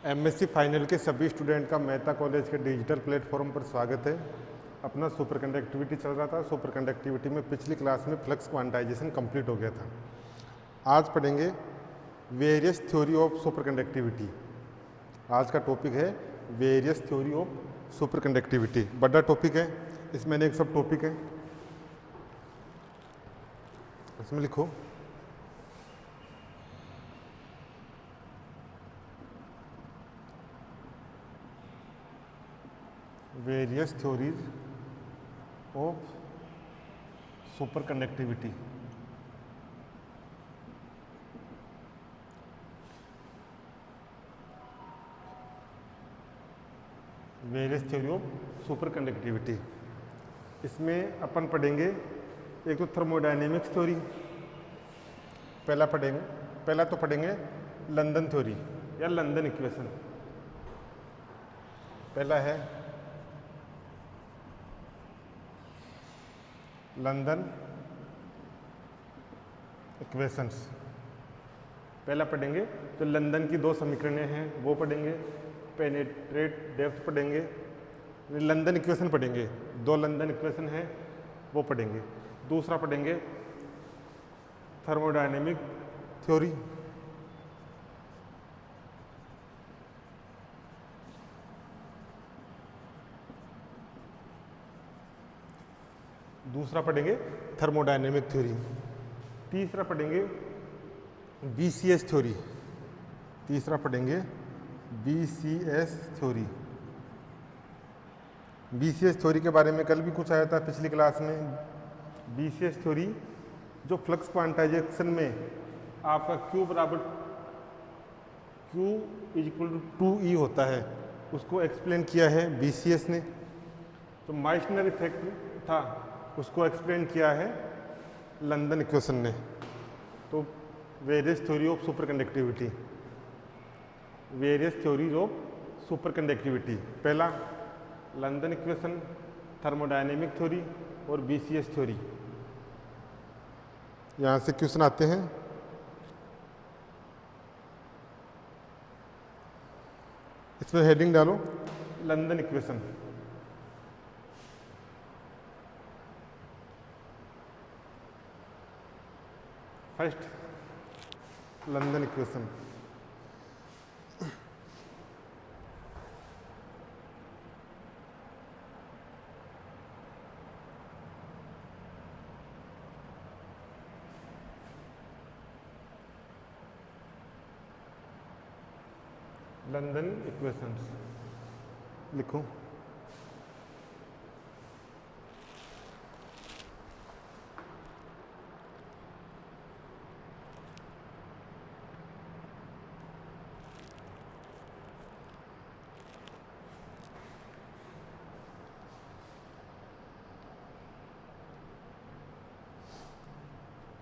MSc final के सभी student का मेहता कॉलेज के डिजिटल प्लेटफॉर्म पर स्वागत है। अपना सुपर कंडक्टिविटी चल रहा था। सुपर कंडक्टिविटी में पिछली क्लास में फ्लक्स क्वांटाइजेशन कंप्लीट हो गया था। आज पढ़ेंगे various theory of super conductivity. आज का टॉपिक है various theory of super conductivity. बड़ा टॉपिक है, इसमें एक सब टॉपिक है, इसमें लिखो various theories of super conductivity. Various theory of super conductivity. इसमें अपन पढ़ेंगे एक तो थर्मोडायनेमिक्स थ्योरी पहला तो पढ़ेंगे लंदन थ्योरी या लंदन इक्वेशन। पहला है लंदन इक्वेशंस। पहला पढ़ेंगे तो लंदन की दो समीकरणें हैं वो पढ़ेंगे, पेनिट्रेट डेप्थ पढ़ेंगे, लंदन इक्वेशन पढ़ेंगे, दो लंदन इक्वेशन हैं वो पढ़ेंगे। दूसरा पढ़ेंगे थर्मोडायनेमिक थ्योरी। दूसरा पढ़ेंगे थर्मोडायनेमिक थ्योरी। तीसरा पढ़ेंगे बीसीएस थ्योरी। तीसरा पढ़ेंगे बीसीएस थ्योरी। बीसीएस थ्योरी के बारे में कल भी कुछ आया था पिछली क्लास में। बीसीएस थ्योरी जो फ्लक्स क्वांटाइजेशन में आपका Q बराबर Q = 2E होता है, उसको एक्सप्लेन किया है बीसीएस ने। तो माइसनर इफेक्ट था, उसको एक्सप्लेन किया है लंदन इक्वेशन ने। तो various theory of super conductivity, various theories of super conductivity. पहला लंदन इक्वेशन, थर्मोडायनेमिक थ्योरी और बीसीएस थ्योरी। यहाँ से क्वेश्चन आते हैं। इसमें हेडिंग डालो London equation. First London equation. London equations लिखो।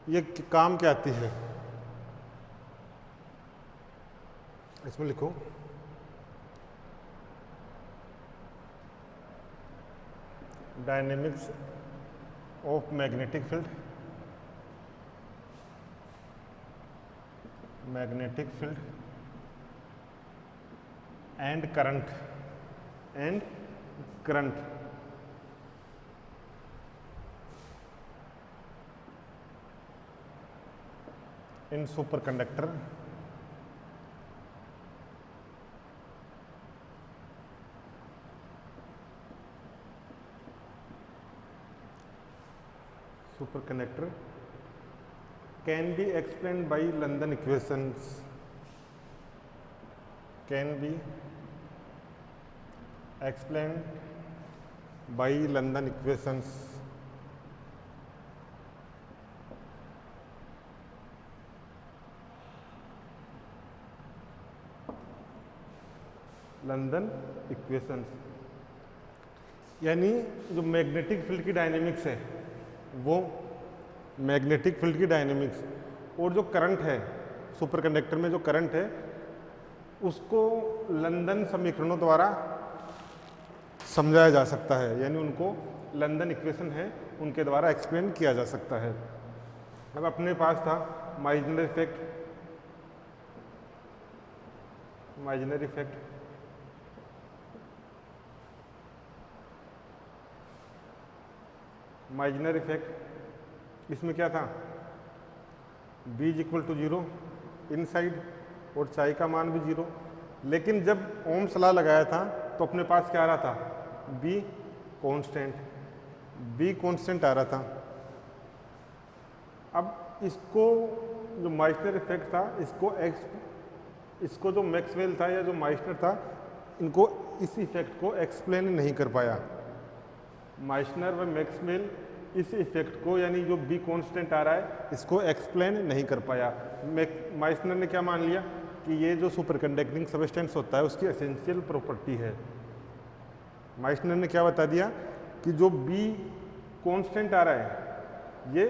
ये काम क्या आती है, इसमें लिखो dynamics of magnetic field, magnetic field and current in super conductor can be explained by London equations, can be explained by London equations. London equations यानी जो मैग्नेटिक फील्ड की डायनेमिक्स है वो मैग्नेटिक फील्ड की डायनेमिक्स और जो current है super conductor में जो करंट है उसको लंदन समीकरणों द्वारा समझाया जा सकता है, यानी उनको लंदन इक्वेशन है उनके द्वारा एक्सप्लेन किया जा सकता है। अब अपने पास था marginal effect. Marginal effect marginal effect इसमें क्या था, b is equal to 0 inside और चाई का मान भी 0। लेकिन जब ओम्स लॉ लगाया था तो अपने पास क्या आ रहा था, b कांस्टेंट आ रहा था। अब इसको जो माइसनर इफेक्ट था, इसको जो मैक्सवेल था या जो माइसनर था, इनको इस इफेक्ट को एक्सप्लेन नहीं कर पाया। माइसनर व मैक्सवेल इस इफेक्ट को, यानी जो बी कांस्टेंट आ रहा है, इसको एक्सप्लेन नहीं कर पाया। माइसनर ने क्या मान लिया कि ये जो सुपर कंडक्टिंग सब्सटेंस होता है उसकी एसेंशियल प्रॉपर्टी है। माइसनर ने क्या बता दिया कि जो बी कांस्टेंट आ रहा है ये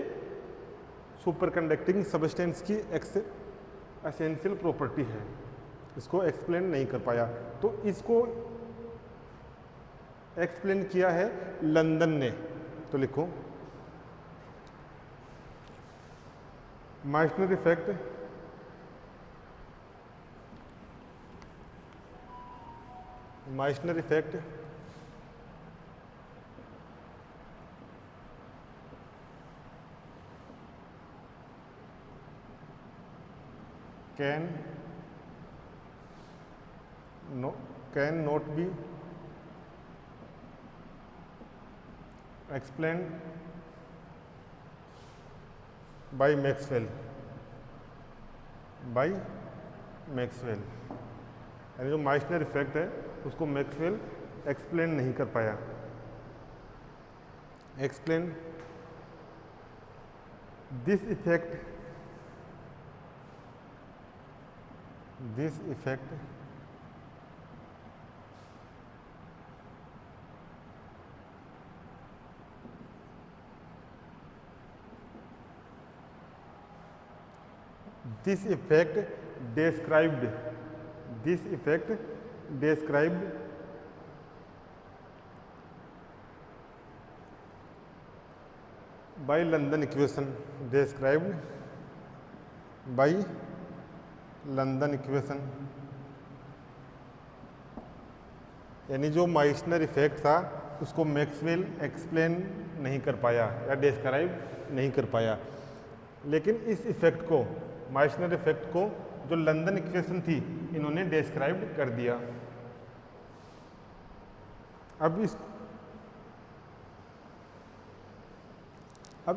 सुपर कंडक्टिंग सब्सटेंस की एसेंशियल प्रॉपर्टी है, इसको एक्सप्लेन नहीं कर पाया। तो इसको एक्सप्लेन किया है लंदन ने। तो लिखो माइसनर effect can not be explained by Maxwell। यानी जो माइसनर इफेक्ट है उसको मैक्सवेल एक्सप्लेन नहीं कर पाया। Explain this effect This effect described by London equation, यानी जो माइसनर इफेक्ट था उसको मैक्सवेल एक्सप्लेन नहीं कर पाया या डिस्क्राइब नहीं कर पाया। लेकिन इस इफेक्ट को, माइसनर इफेक्ट को, जो लंदन इक्वेशन थी, इन्होंने डिस्क्राइब कर दिया। अब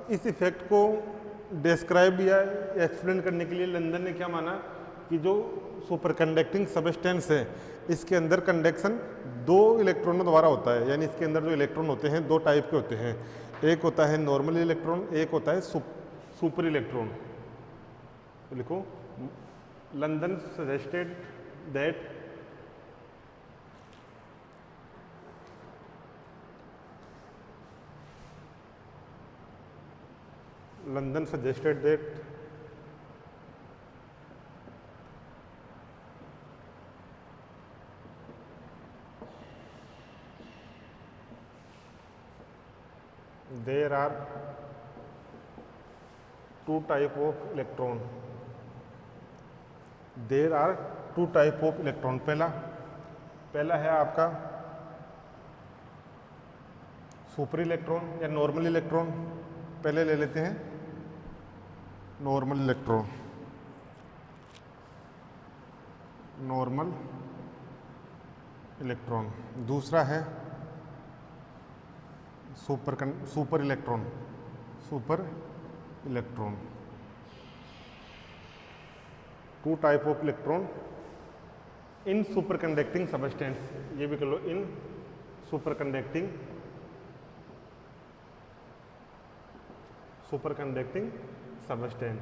इस इफेक्ट को डिस्क्राइब या एक्सप्लेन करने के लिए लंदन ने क्या माना कि जो सुपर कंडक्टिंग सब्सटेंस है इसके अंदर कंडक्शन 2 इलेक्ट्रॉनों द्वारा होता है। यानी इसके अंदर जो इलेक्ट्रॉन होते हैं 2 टाइप के होते हैं, एक होता है नॉर्मल इलेक्ट्रॉन, एक होता है सुपर इलेक्ट्रॉन। तो लिखो London suggested that there are 2 type of electron। पहला है आपका सुपर इलेक्ट्रॉन या नॉर्मल इलेक्ट्रॉन। पहले ले लेते हैं नॉर्मल इलेक्ट्रॉन। दूसरा है super electron. 2 type of electron in super conducting substance, ये भी कर लो, इन सुपर कंडक्टिंग सब्सटेंस।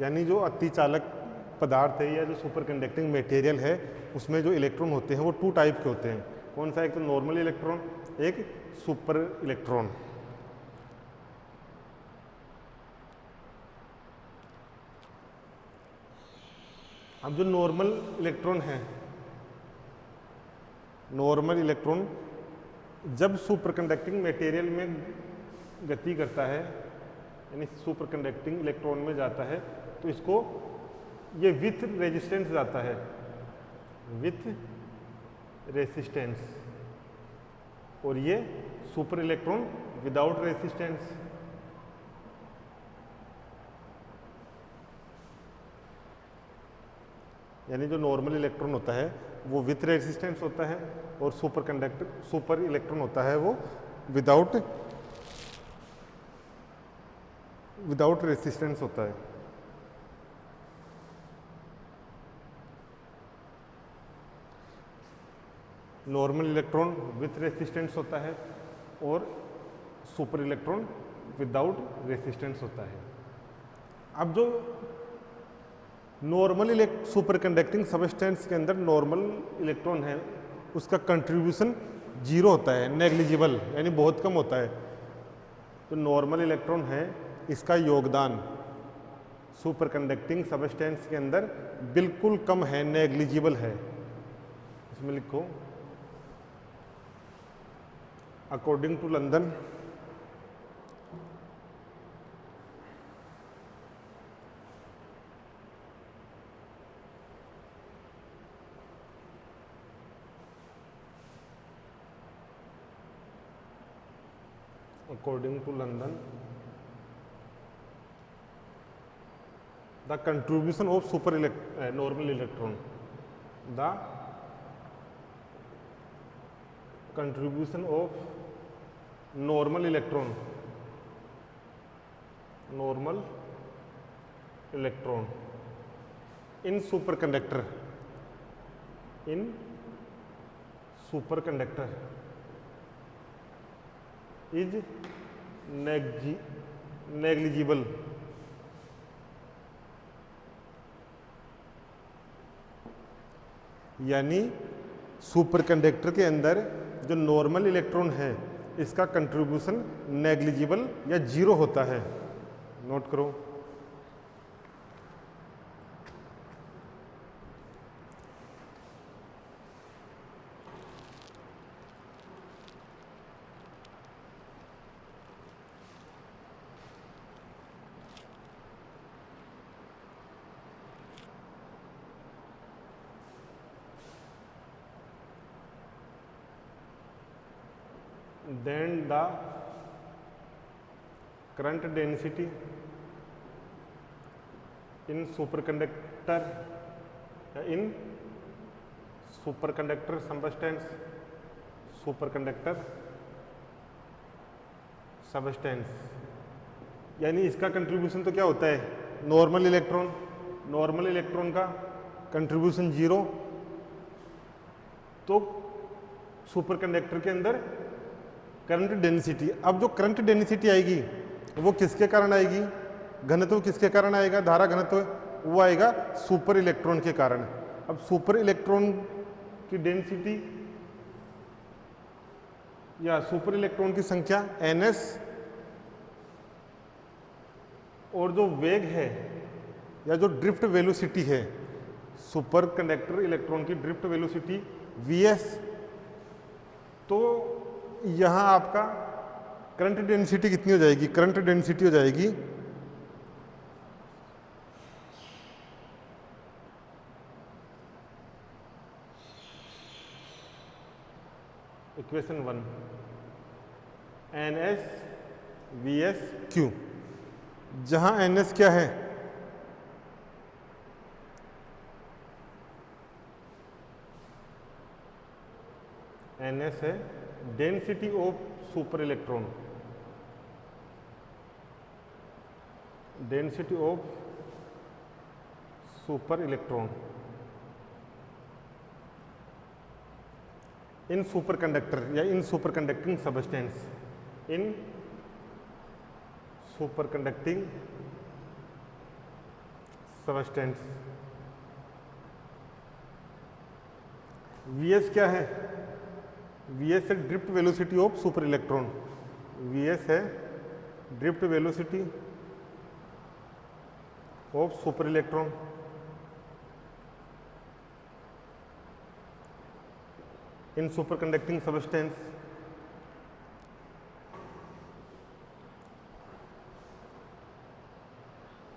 यानी जो अतिचालक पदार्थ है या जो सुपर कंडक्टिंग मटेरियल है उसमें जो इलेक्ट्रॉन होते हैं वो 2 टाइप के होते हैं। कौन सा? एक तो नॉर्मल इलेक्ट्रॉन, एक सुपर इलेक्ट्रॉन। अब जो नॉर्मल इलेक्ट्रॉन जब सुपर कंडक्टिंग मटेरियल में गति करता है, यानी सुपर कंडक्टिंग इलेक्ट्रॉन में जाता है, तो इसको ये विथ रेजिस्टेंस जाता है, विथ रेजिस्टेंस, और ये सुपर इलेक्ट्रॉन विदाउट रेजिस्टेंस। यानी जो नॉर्मल इलेक्ट्रॉन होता है वो विथ रेजिस्टेंस होता है, और सुपर इलेक्ट्रॉन होता है वो विदाउट रेजिस्टेंस होता है। नॉर्मल इलेक्ट्रॉन विथ रेजिस्टेंस होता है और सुपर इलेक्ट्रॉन विदाउट रेजिस्टेंस होता है। अब जो नॉर्मल सुपर कंडक्टिंग सबस्टेंस के अंदर नॉर्मल इलेक्ट्रॉन है, उसका कंट्रीब्यूशन जीरो होता है, नेग्लिजिबल, यानी बहुत कम होता है। तो नॉर्मल इलेक्ट्रॉन है, इसका योगदान सुपर कंडक्टिंग सबस्टेंस के अंदर बिल्कुल कम है, नेग्लिजिबल है। इसमें लिखो according to London the contribution of normal electron, the contribution of normal electron in superconductor is negligible। यानी सुपर कंडक्टर के अंदर जो नॉर्मल इलेक्ट्रॉन है, इसका कंट्रीब्यूशन नेग्लिजिबल या जीरो होता है। नोट करो। Then the current density in superconductor substance, यानी इसका कंट्रीब्यूशन तो क्या होता है, नॉर्मल इलेक्ट्रॉन का कंट्रीब्यूशन जीरो, तो सुपर कंडक्टर के अंदर करंट डेंसिटी, अब जो करंट डेंसिटी आएगी वो किसके कारण आएगी, घनत्व किसके कारण आएगा, धारा घनत्व, वो आएगा सुपर इलेक्ट्रॉन के कारण। अब सुपर इलेक्ट्रॉन की डेंसिटी या सुपर इलेक्ट्रॉन की संख्या ns, और जो वेग है या जो ड्रिफ्ट वेलोसिटी है, सुपर कंडक्टर इलेक्ट्रॉन की ड्रिफ्ट वेलोसिटी vs, तो यहाँ आपका करंट डेंसिटी कितनी हो जाएगी, करंट डेंसिटी हो जाएगी इक्वेशन 1 NS VS Q, जहाँ NS क्या है, NS है density of super electron, in super conductor या इन सुपर कंडक्टिंग सबस्टेंस, Vs क्या है, Vs है drift velocity of super electron, Vs है drift velocity of super electron. In super conducting substance,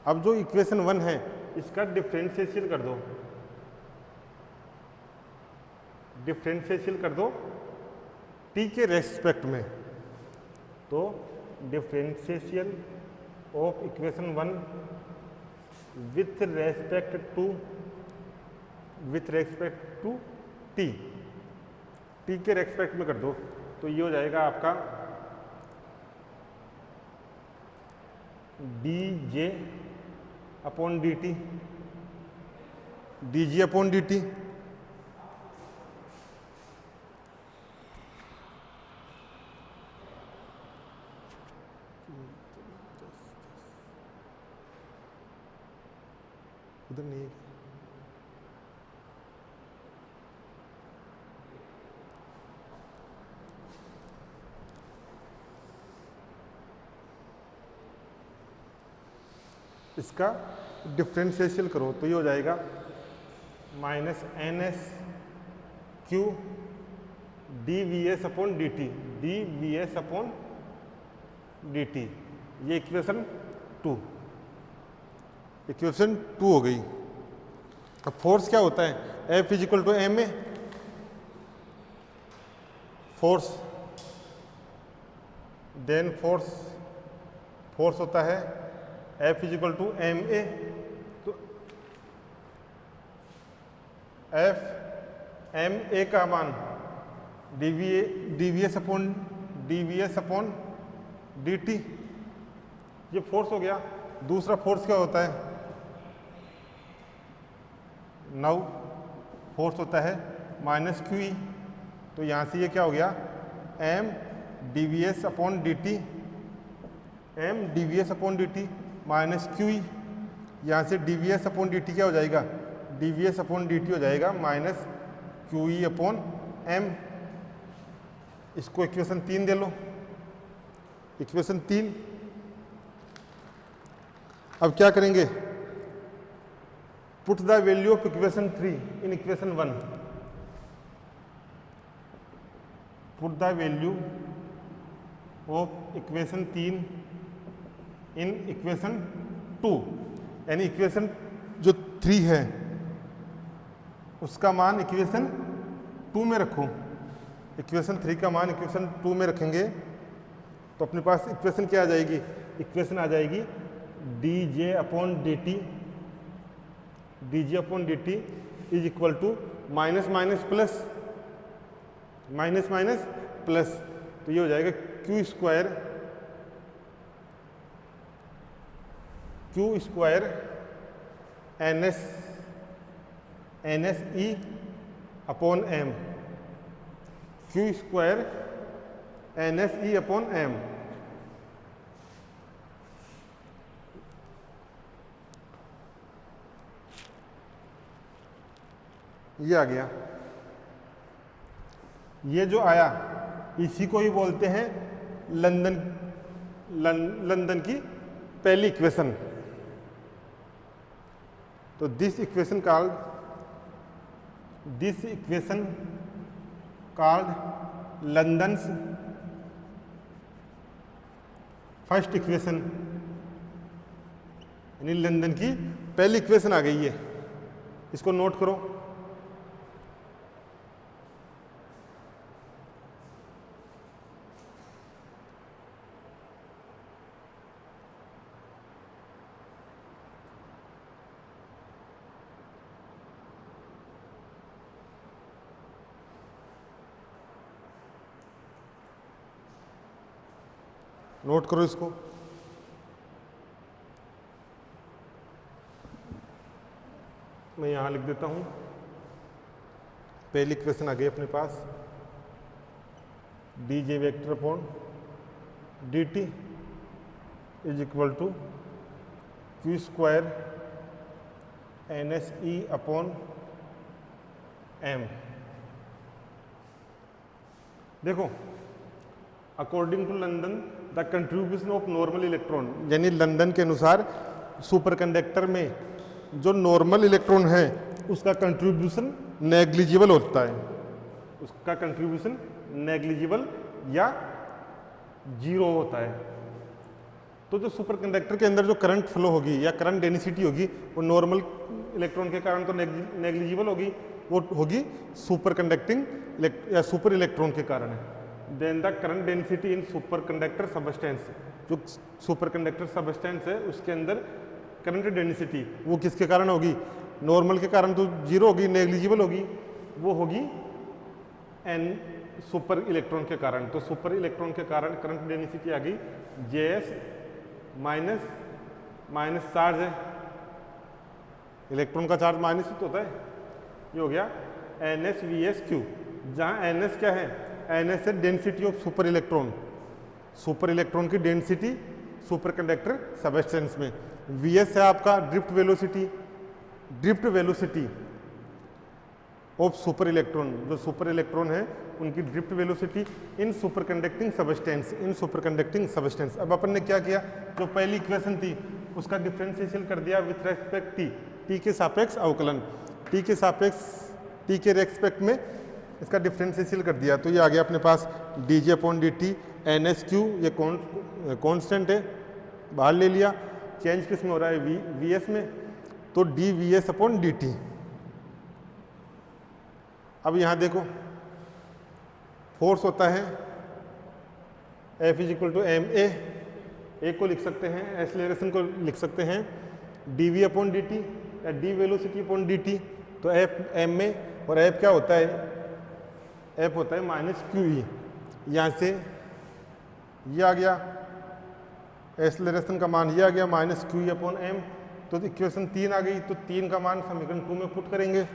अब जो इक्वेशन 1 है इसका डिफरेंशिएशन कर दो, डिफरेंशिएशन कर दो t के रेस्पेक्ट में। तो differentiation of equation 1 with respect to t के रेस्पेक्ट में कर दो, तो ये हो जाएगा आपका dj upon dt, dg upon dt। उधर नहीं है, इसका डिफरेंशिएशन करो तो ये हो जाएगा minus N S Q D V S upon D T, D V S upon D T. ये इक्वेशन 2 हो गई। अब फोर्स क्या होता है, F equal to M A, force, then force होता है F equal to M A. तो F एम ए का मान D V S upon D T, ये फोर्स हो गया। दूसरा फोर्स क्या होता है, नाउ फोर्स होता है माइनस क्यू ई। तो यहाँ से ये क्या हो गया, M D V S upon D T, M D V S upon D T minus Q E. यहाँ से D V S upon D T क्या हो जाएगा, D V S upon D T हो जाएगा minus Q E upon M. इसको equation 3 दे लो, इक्वेशन 3। अब क्या करेंगे, put the value of equation 3 in equation 1, put the value of equation 3 in equation 2, यानी इक्वेशन जो 3 है उसका मान इक्वेशन 2 में रखो। इक्वेशन 3 का मान इक्वेशन 2 में रखेंगे तो अपने पास इक्वेशन क्या आ जाएगी, इक्वेशन आ जाएगी D J upon D T, D J upon D T is equal to minus minus plus, minus minus plus. तो ये हो जाएगा Q square N S E upon M, Q square N S E upon M. ये आ गया। ये जो आया इसी को ही बोलते हैं लंदन की पहली इक्वेशन। तो this equation called London's first equation, यानी लंदन की पहली इक्वेशन आ गई है। इसको नोट करो। नोट करो इसको। मैं यहां लिख देता हूं, पहली इक्वेशन आ गई अपने पास, D J vector upon D T is equal to Q square N S E upon M. देखो, according to London the contribution of normal electron, यानी लंदन के अनुसार सुपर कंडक्टर में जो नॉर्मल इलेक्ट्रॉन है उसका कंट्रीब्यूशन नेग्लिजिबल होता है, उसका कंट्रीब्यूशन नेग्लिजिबल या जीरो होता है। तो जो सुपर कंडक्टर के अंदर जो करंट फ्लो होगी या करंट डेंसिटी होगी वो नॉर्मल इलेक्ट्रॉन के कारण तो नेग्लिजिबल होगी, वो होगी सुपर कंडक्टिंग या सुपर इलेक्ट्रॉन के कारण। Then the current density in superconductor substance, जो सुपर कंडक्टर सबस्टेंस है उसके अंदर करंट डेंसिटी वो किसके कारण होगी, नॉर्मल के कारण तो जीरो होगी, नेग्लिजिबल होगी, वो होगी एन सुपर इलेक्ट्रॉन के कारण। तो सुपर इलेक्ट्रॉन के कारण करंट डेंसिटी आ गई JS माइनस चार्ज है, इलेक्ट्रॉन का चार्ज माइनस ही तो होता है, ये हो गया NSVSQ, जहाँ NS क्या है, NS है density of super electron, super electron की डेंसिटी सुपर कंडक्टर सबस्टेंस में। VS है आपका drift velocity of super electron, जो सुपर इलेक्ट्रॉन है उनकी ड्रिफ्ट वेलोसिटी इन सुपर कंडक्टिंग सबस्टेंस। अब अपन ने क्या किया, जो पहली इक्वेशन थी उसका डिफरेंशिएशन कर दिया विथ रेस्पेक्ट टी के सापेक्ष अवकलन, टी के रेस्पेक्ट में इसका डिफरेंशिएशन कर दिया, तो ये आ गया अपने पास dg/dt NSQ, ये कांस्टेंट है, बाहर ले लिया, चेंज किस में हो रहा है VS में, तो dVS/dt। अब यहाँ देखो फोर्स होता है F = ma, को लिख सकते हैं, एक्सेलरेशन को लिख सकते हैं dV/dt या d वेलोसिटी/dt, तो F ma और F क्या होता है, F होता है -QE, यहाँ से ये आ गया एक्सेलरेशन का मान, ये आ गया -QE/m, तो इक्वेशन 3 आ गई, तो 3 का मान समीकरण 2 में पुट करेंगे,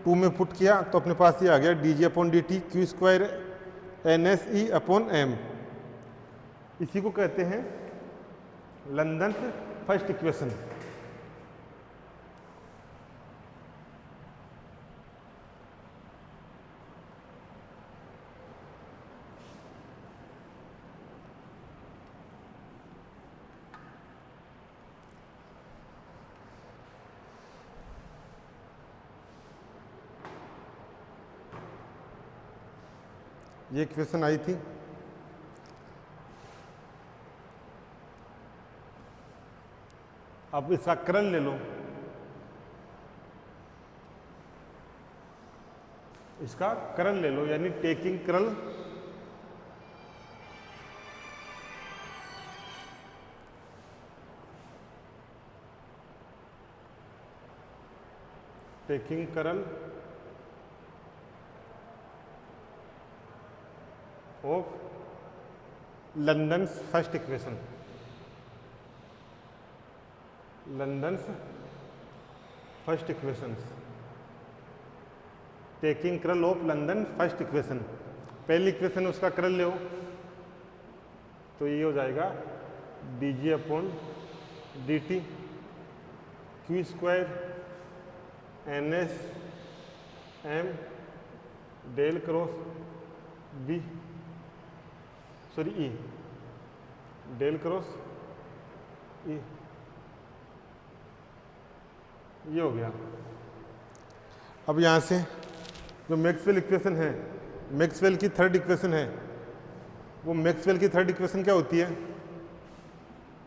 2 में पुट किया तो अपने पास ये आ गया dg/dt Q² NSE/m, इसी को कहते हैं लंदन फर्स्ट इक्वेशन। ये इक्वेशन आई थी, अब इसका कर्ल ले लो, इसका कर्ल ले लो, यानी taking curl of London's first equation, taking curl of London first equation. पहली इक्वेशन उसका कर्ल ले, तो ये हो जाएगा dg/dt Q² NSM del cross B sorry E del cross E, ये हो गया। अब यहाँ से जो मैक्सवेल इक्वेशन है, मैक्सवेल की थर्ड इक्वेशन है, वो मैक्सवेल की थर्ड इक्वेशन क्या होती है,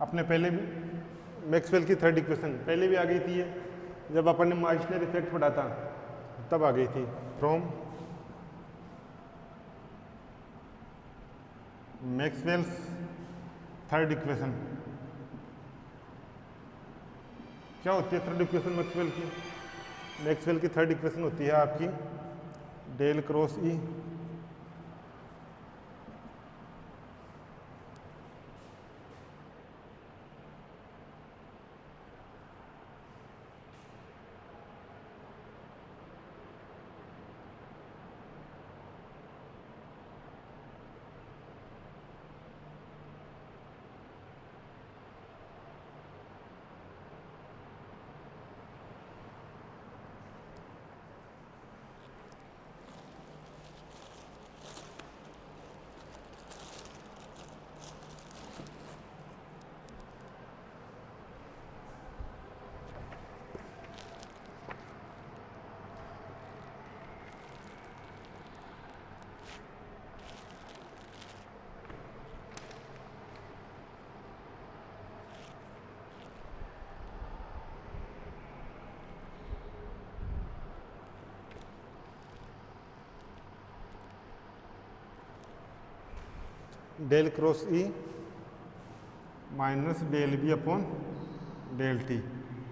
अपने पहले भी मैक्सवेल की थर्ड इक्वेशन पहले भी आ गई थी, ये जब अपन ने मार्जिनल इफेक्ट पढ़ा था तब आ गई थी। फ्रॉम मैक्सवेल्स थर्ड इक्वेशन, क्या होती है थर्ड इक्वेशन मैक्सवेल की, मैक्सवेल की थर्ड इक्वेशन होती है आपकी del cross E del cross E minus del B upon del T.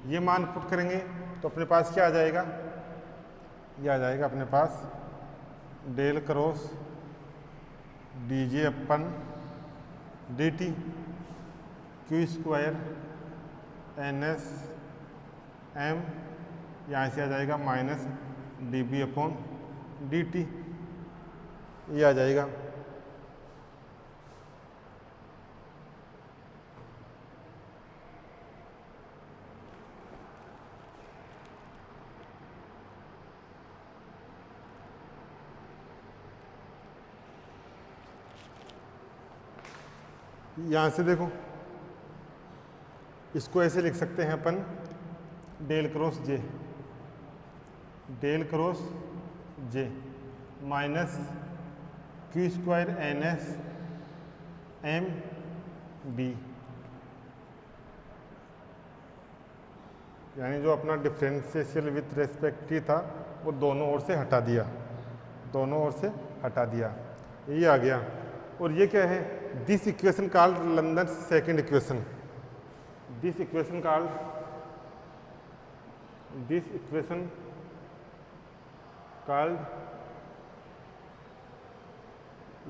ये मान पुट करेंगे तो अपने पास क्या आ जाएगा, ये आ जाएगा अपने पास del cross D J upon D T Q square N S M, यहाँ से आ जाएगा minus D B upon D T, ये आ जाएगा। यहाँ से देखो, इसको ऐसे लिख सकते हैं अपन del cross J, del cross J minus Q square N S M B, यानी जो अपना डिफरेंशियल विथ रेस्पेक्ट टी था वो दोनों ओर से हटा दिया, दोनों ओर से हटा दिया, ये आ गया। और ये क्या है, this equation called London second equation, this equation called, this equation called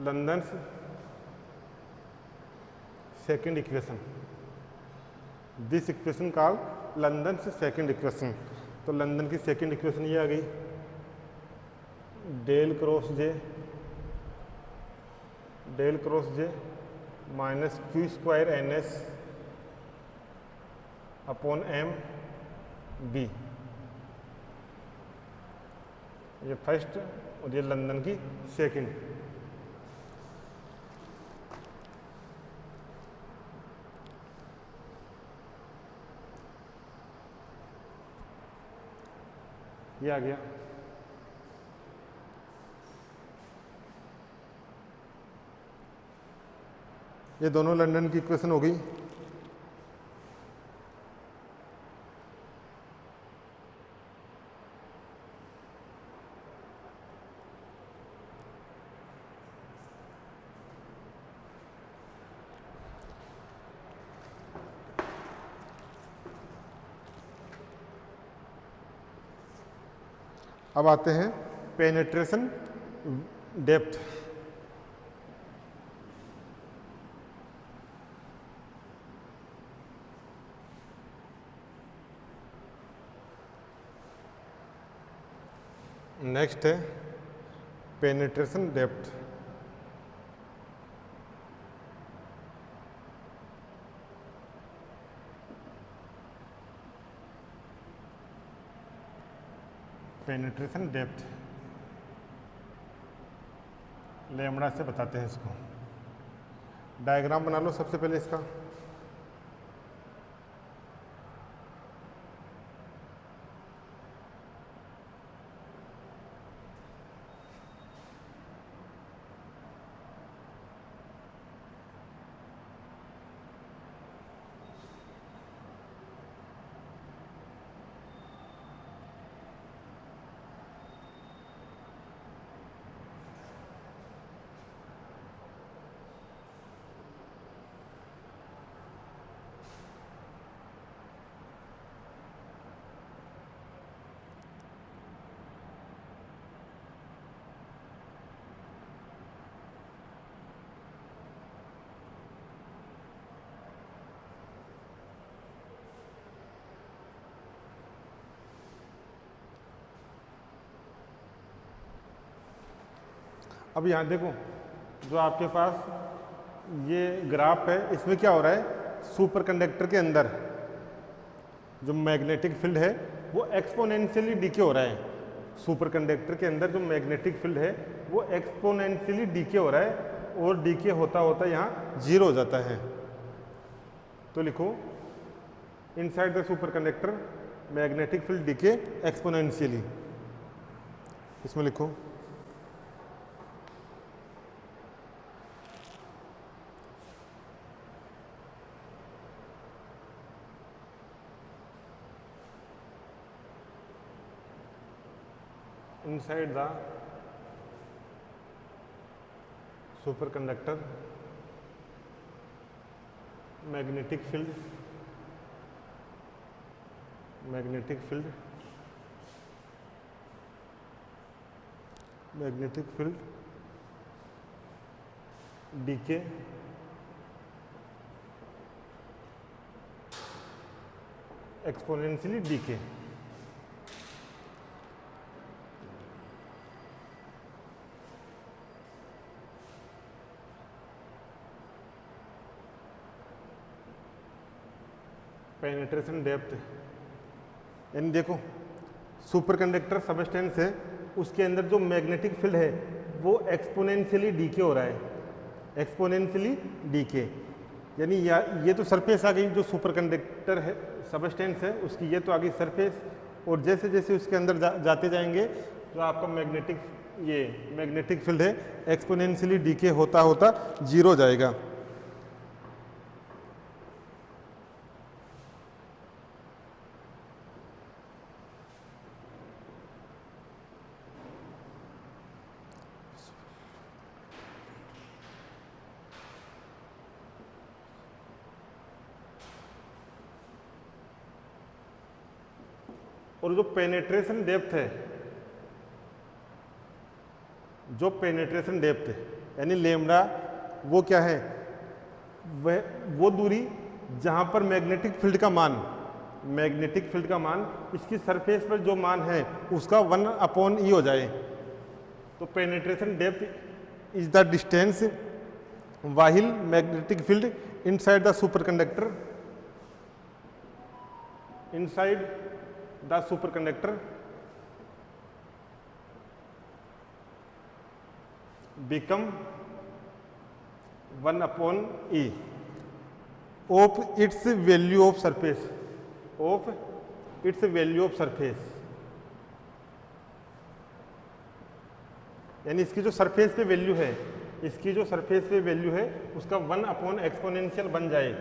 London second equation, this equation called London second equation. तो लंदन की सेकंड इक्वेशन ये आ गई, del cross J, del cross J minus Q square N S upon M B, ये first और ये London की second. ये आ गया। ये दोनों लंदन की इक्वेशन हो गई। अब आते हैं पेनिट्रेशन डेप्थ। नेक्स्ट है penetration depth. Penetration depth lambda से बताते हैं इसको। डायग्राम बना लो सबसे पहले इसका। अब यहाँ देखो, जो आपके पास ये ग्राफ है, इसमें क्या हो रहा है, सुपर कंडक्टर के अंदर जो मैग्नेटिक फील्ड है वो एक्सपोनेंशियली डीके हो रहा है। सुपर कंडक्टर के अंदर जो मैग्नेटिक फील्ड है वो एक्सपोनेंशियली डीके हो रहा है, और डीके होता होता यहाँ जीरो हो जाता है। तो लिखो, inside the superconductor magnetic field decay exponentially. इसमें लिखो inside the superconductor magnetic field decay exponentially decay. Penetration depth, यानी देखो सुपर कंडक्टर सबस्टेंस है, उसके अंदर जो मैग्नेटिक फील्ड है वो एक्सपोनेंशियली डीके हो रहा है, एक्सपोनेंशियली डीके। यानी ये तो सरफेस आ गई जो सुपर कंडक्टर है सबस्टेंस है उसकी, ये तो आ गई सरफेस, और जैसे जैसे उसके अंदर जाते जाएंगे जो आपका मैग्नेटिक फील्ड है एक्सपोनेंशियली डीके होता होता जीरो जाएगा। और जो पेनेट्रेशन डेप्थ है, यानी लेमडा, वो क्या है, वो दूरी जहां पर मैग्नेटिक फील्ड का मान इसकी सरफेस पर जो मान है उसका 1/e हो जाए। तो penetration depth is the distance while magnetic field inside the super conductor become 1/e of its value of surface, यानी इसकी जो सरफेस पे वैल्यू है, उसका 1 एक्सपोनेंशियल बन जाए।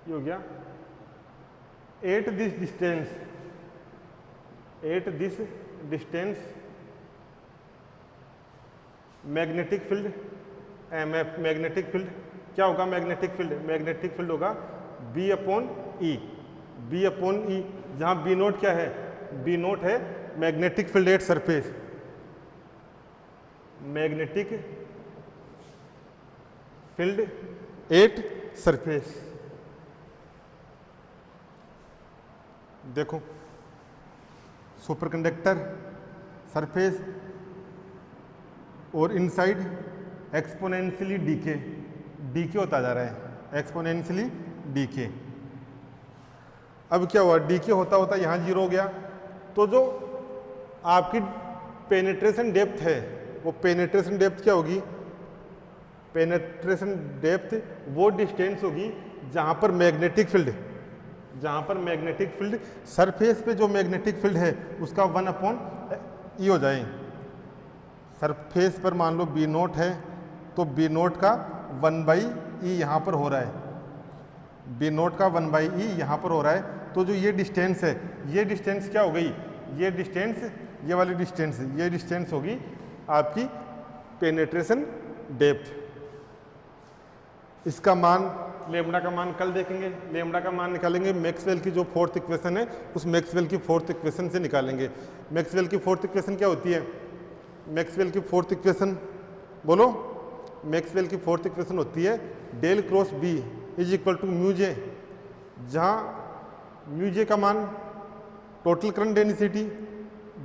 ये हो गया। At this distance magnetic field क्या होगा? मैग्नेटिक फील्ड होगा B/E, जहां B नोट क्या है? B नोट है मैग्नेटिक फील्ड एट सरफेस, देखो सुपर कंडक्टर सरफेस और इनसाइड एक्सपोनेंशियली डीके होता जा रहा है, एक्सपोनेंशियली डीके। अब क्या हुआ? डीके होता होता यहाँ जीरो हो गया। तो जो आपकी पेनिट्रेशन डेप्थ है, वो पेनिट्रेशन डेप्थ क्या होगी? पेनिट्रेशन डेप्थ वो डिस्टेंस होगी जहाँ पर मैग्नेटिक फील्ड सरफेस पे जो मैग्नेटिक फील्ड है उसका 1/e हो जाए। सरफेस पर मान लो B नोट है, तो B नोट का 1/e यहाँ पर हो रहा है, B नोट का 1/e यहाँ पर हो रहा है। तो जो ये डिस्टेंस है, ये डिस्टेंस क्या हो गई? ये वाली डिस्टेंस होगी आपकी पेनिट्रेशन डेप्थ। इसका मान, लेमडा का मान कल देखेंगे। लेमडा का मान निकालेंगे मैक्सवेल की जो फोर्थ इक्वेशन है, उस मैक्सवेल की फोर्थ इक्वेशन से निकालेंगे। मैक्सवेल की फोर्थ इक्वेशन क्या होती है? मैक्सवेल की फोर्थ इक्वेशन बोलो। मैक्सवेल की फोर्थ इक्वेशन होती है del cross B is equal to mu J, जहाँ म्यूजे का मान टोटल करंट डेंसिटी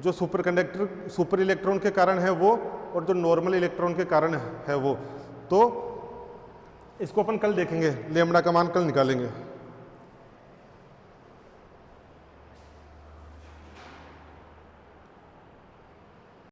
जो सुपर इलेक्ट्रॉन के कारण है वो, और जो नॉर्मल इलेक्ट्रॉन के कारण है वो। तो इसको अपन कल देखेंगे, लेमडा का मान कल निकालेंगे।